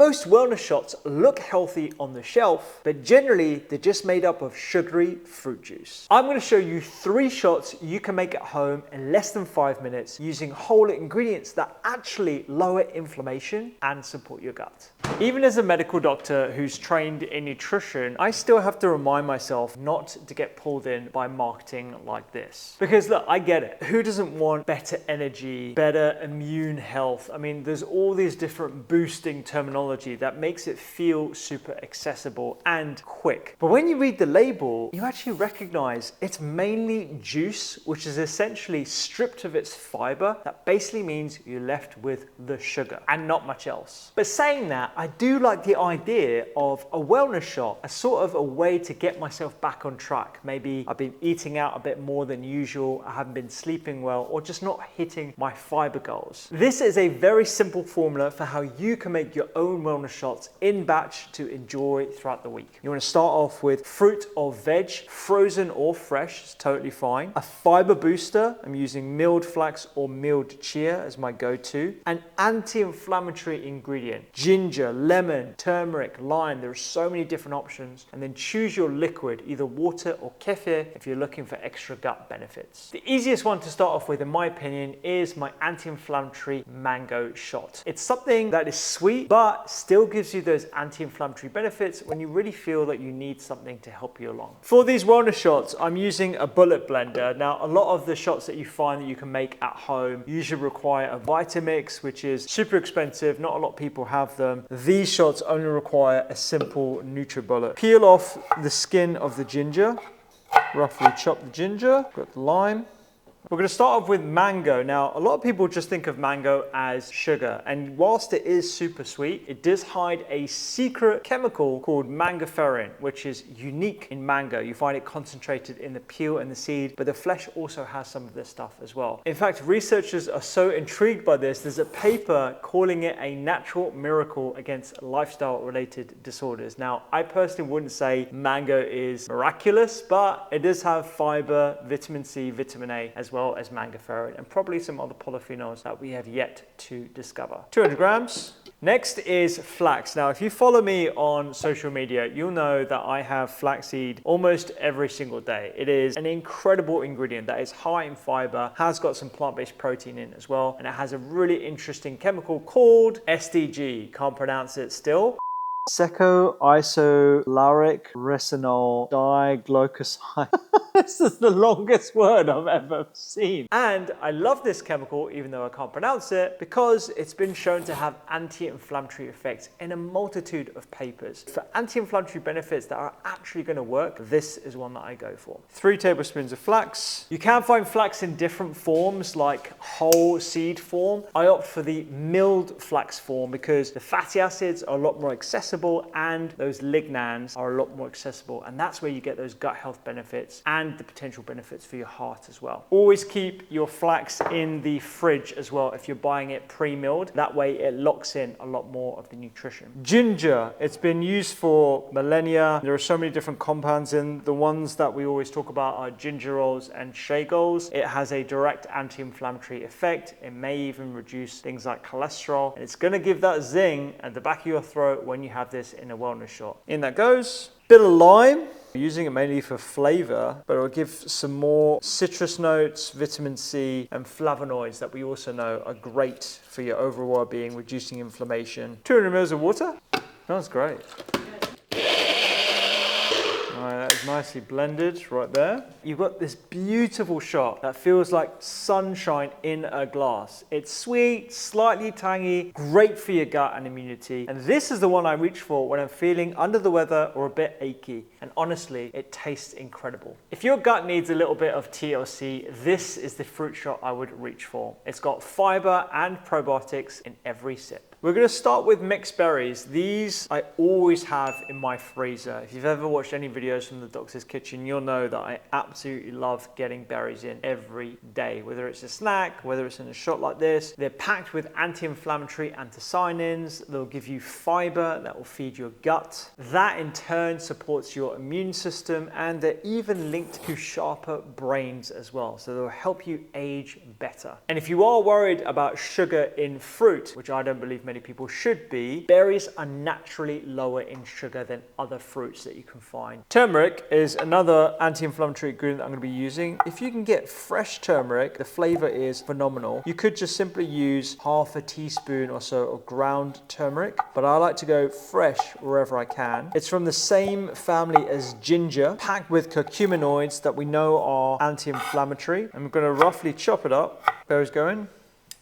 most wellness shots look healthy on the shelf, but generally they're just made up of sugary fruit juice. I'm going to show you 3 shots you can make at home in less than 5 minutes using whole ingredients that actually lower inflammation and support your gut. Even as a medical doctor who's trained in nutrition, I still have to remind myself not to get pulled in by marketing like this. Because look, I get it. Who doesn't want better energy, better immune health? I mean, there's all these different boosting terminology that makes it feel super accessible and quick. But when you read the label, you actually recognize it's mainly juice, which is essentially stripped of its fiber. That basically means you're left with the sugar and not much else. But saying that, I do like the idea of a wellness shot as sort of a way to get myself back on track. Maybe I've been eating out a bit more than usual, I haven't been sleeping well, or just not hitting my fiber goals. This is a very simple formula for how you can make your own wellness shots in batch to enjoy throughout the week. You want to start off with fruit or veg, frozen or fresh, is totally fine. A fiber booster, I'm using milled flax or milled chia as my go-to. An anti-inflammatory ingredient, ginger, lemon, turmeric, lime. There are so many different options. And then choose your liquid, either water or kefir if you're looking for extra gut benefits. The easiest one to start off with, in my opinion, is my anti-inflammatory mango shot. It's something that is sweet, but still gives you those anti-inflammatory benefits when you really feel that you need something to help you along. For these wellness shots, I'm using a bullet blender. Now, a lot of the shots that you find that you can make at home usually require a Vitamix, which is super expensive. Not a lot of people have them. These shots only require a simple NutriBullet. Peel off the skin of the ginger, roughly chop the ginger, got the lime. We're going to start off with mango. Now, a lot of people just think of mango as sugar, and whilst it is super sweet, it does hide a secret chemical called mangoferin, which is unique in mango. You find it concentrated in the peel and the seed, but the flesh also has some of this stuff as well. In fact, researchers are so intrigued by this, there's a paper calling it a natural miracle against lifestyle-related disorders. Now, I personally wouldn't say mango is miraculous, but it does have fiber, vitamin C, vitamin A, as well as mangoferin, and probably some other polyphenols that we have yet to discover. 200 grams. Next is flax. Now, if you follow me on social media, you'll know that I have flaxseed almost every single day. It is an incredible ingredient that is high in fiber, has got some plant-based protein in as well, and it has a really interesting chemical called SDG. Can't pronounce it still. Seco-isolaric resinol diglycoside. This is the longest word I've ever seen. And I love this chemical, even though I can't pronounce it, because it's been shown to have anti-inflammatory effects in a multitude of papers. For anti-inflammatory benefits that are actually going to work, this is one that I go for. 3 tablespoons of flax. You can find flax in different forms, like whole seed form. I opt for the milled flax form because the fatty acids are a lot more accessible and those lignans are a lot more accessible, and that's where you get those gut health benefits and the potential benefits for your heart as well. Always keep your flax in the fridge as well if you're buying it pre-milled. That way it locks in a lot more of the nutrition. Ginger, it's been used for millennia. There are so many different compounds in. The ones that we always talk about are gingerols and shagols. It has a direct anti-inflammatory effect. It may even reduce things like cholesterol, and it's going to give that zing at the back of your throat when you have this in a wellness shot. In that goes. Bit of lime. We're using it mainly for flavor, but it'll give some more citrus notes, vitamin C, and flavonoids that we also know are great for your overall well-being, reducing inflammation. 200 ml of water. That's great. All right, that is nicely blended right there. You've got this beautiful shot that feels like sunshine in a glass. It's sweet, slightly tangy, great for your gut and immunity. And this is the one I reach for when I'm feeling under the weather or a bit achy. And honestly, it tastes incredible. If your gut needs a little bit of TLC, this is the fruit shot I would reach for. It's got fiber and probiotics in every sip. We're going to start with mixed berries. These I always have in my freezer. If you've ever watched any videos from the Doctor's Kitchen, you'll know that I absolutely love getting berries in every day, whether it's a snack, whether it's in a shot like this. They're packed with anti-inflammatory anthocyanins. They'll give you fiber that will feed your gut. That in turn supports your immune system, and they're even linked to sharper brains as well. So they'll help you age better. And if you are worried about sugar in fruit, which I don't believe many people should be, berries are naturally lower in sugar than other fruits that you can find. Turmeric is another anti-inflammatory ingredient that I'm going to be using. If you can get fresh turmeric, the flavor is phenomenal. You could just simply use half a teaspoon or so of ground turmeric, but I like to go fresh wherever I can. It's from the same family as ginger, packed with curcuminoids that we know are anti-inflammatory. I'm going to roughly chop it up. Berries going, a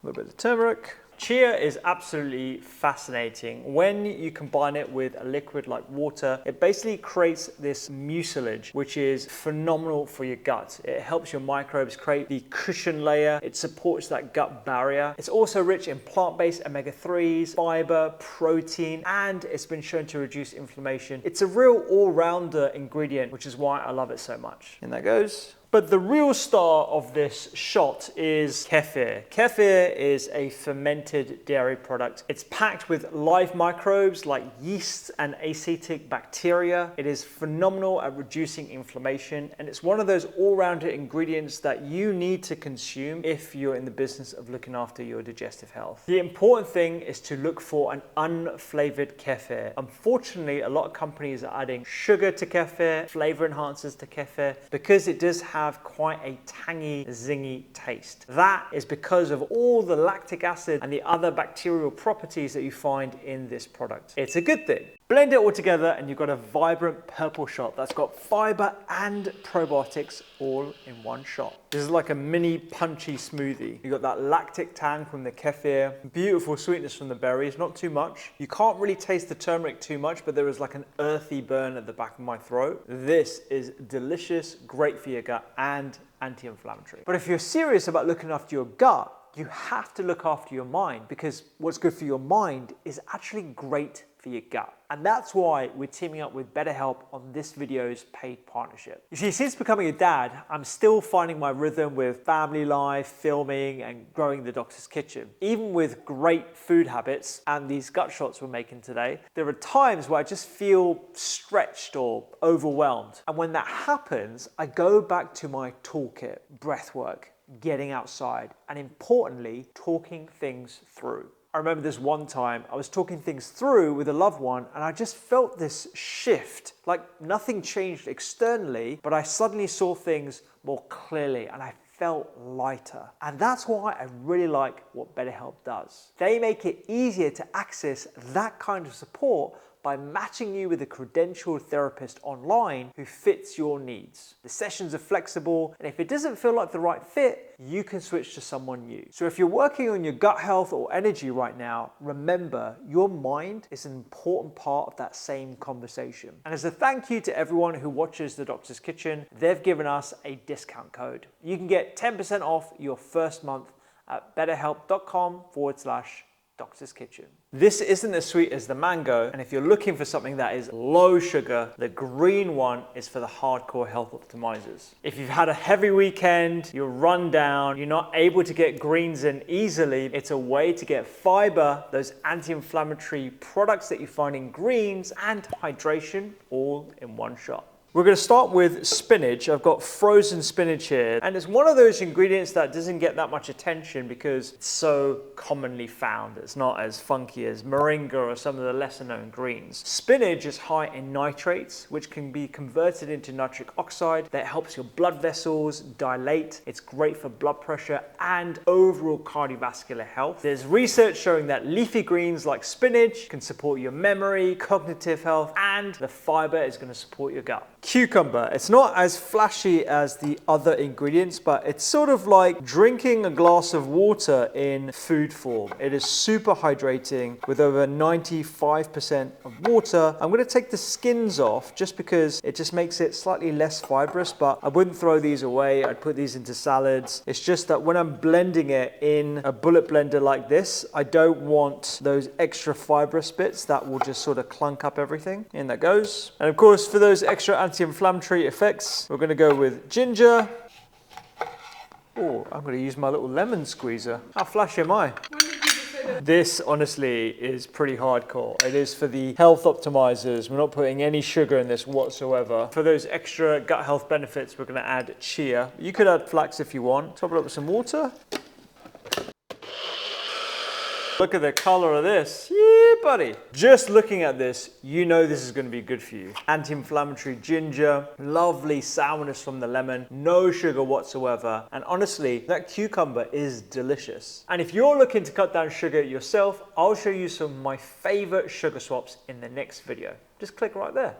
little bit of turmeric. Chia is absolutely fascinating. When you combine it with a liquid like water, it basically creates this mucilage, which is phenomenal for your gut. It helps your microbes create the cushion layer. It supports that gut barrier. It's also rich in plant-based omega-3s, fiber, protein, and it's been shown to reduce inflammation. It's a real all-rounder ingredient, which is why I love it so much. And that goes. But the real star of this shot is kefir. Kefir is a fermented dairy product. It's packed with live microbes like yeast and acetic bacteria. It is phenomenal at reducing inflammation, and it's one of those all-rounder ingredients that you need to consume if you're in the business of looking after your digestive health. The important thing is to look for an unflavored kefir. Unfortunately, a lot of companies are adding sugar to kefir, flavor enhancers to kefir, because it does have quite a tangy, zingy taste. That is because of all the lactic acid and the other bacterial properties that you find in this product. It's a good thing. Blend it all together and you've got a vibrant purple shot that's got fiber and probiotics all in one shot. This is like a mini punchy smoothie. You've got that lactic tang from the kefir, beautiful sweetness from the berries, not too much. You can't really taste the turmeric too much, but there is like an earthy burn at the back of my throat. This is delicious, great for your gut and anti-inflammatory. But if you're serious about looking after your gut, you have to look after your mind, because what's good for your mind is actually great for your gut. And that's why we're teaming up with BetterHelp on this video's paid partnership. You see, since becoming a dad, I'm still finding my rhythm with family life, filming, and growing the Doctor's Kitchen. Even with great food habits and these gut shots we're making today, there are times where I just feel stretched or overwhelmed. And when that happens, I go back to my toolkit, breath work, getting outside, and importantly, talking things through. I remember this one time I was talking things through with a loved one, and I just felt this shift, like nothing changed externally, but I suddenly saw things more clearly and I felt lighter. And that's why I really like what BetterHelp does. They make it easier to access that kind of support by matching you with a credentialed therapist online who fits your needs. The sessions are flexible, and if it doesn't feel like the right fit, you can switch to someone new. So if you're working on your gut health or energy right now, remember your mind is an important part of that same conversation. And as a thank you to everyone who watches The Doctor's Kitchen, they've given us a discount code. You can get 10% off your first month at betterhelp.com/Doctor's Kitchen. This isn't as sweet as the mango, and if you're looking for something that is low sugar, the green one is for the hardcore health optimizers. If you've had a heavy weekend, you're run down, you're not able to get greens in easily, it's a way to get fiber, those anti-inflammatory products that you find in greens, and hydration all in one shot. We're going to start with spinach. I've got frozen spinach here, and it's one of those ingredients that doesn't get that much attention because it's so commonly found. It's not as funky as moringa or some of the lesser known greens. Spinach is high in nitrates, which can be converted into nitric oxide that helps your blood vessels dilate. It's great for blood pressure and overall cardiovascular health. There's research showing that leafy greens like spinach can support your memory, cognitive health, and the fiber is going to support your gut. Cucumber. It's not as flashy as the other ingredients, but it's sort of like drinking a glass of water in food form. It is super hydrating with over 95% of water. I'm going to take the skins off just because it just makes it slightly less fibrous, but I wouldn't throw these away. I'd put these into salads. It's just that when I'm blending it in a bullet blender like this, I don't want those extra fibrous bits that will just sort of clunk up everything. In that goes. And of course, for those extra anti-inflammatory effects, we're going to go with ginger. Oh, I'm going to use my little lemon squeezer. How flashy am I? This honestly is pretty hardcore. It is for the health optimizers. We're not putting any sugar in this whatsoever. For those extra gut health benefits, we're going to add chia. You could add flax if you want. Top it up with some water. Look at the color of this. Yeah, buddy. Just looking at this, you know this is going to be good for you. Anti-inflammatory ginger, lovely sourness from the lemon, no sugar whatsoever. And honestly, that cucumber is delicious. And if you're looking to cut down sugar yourself, I'll show you some of my favorite sugar swaps in the next video. Just click right there.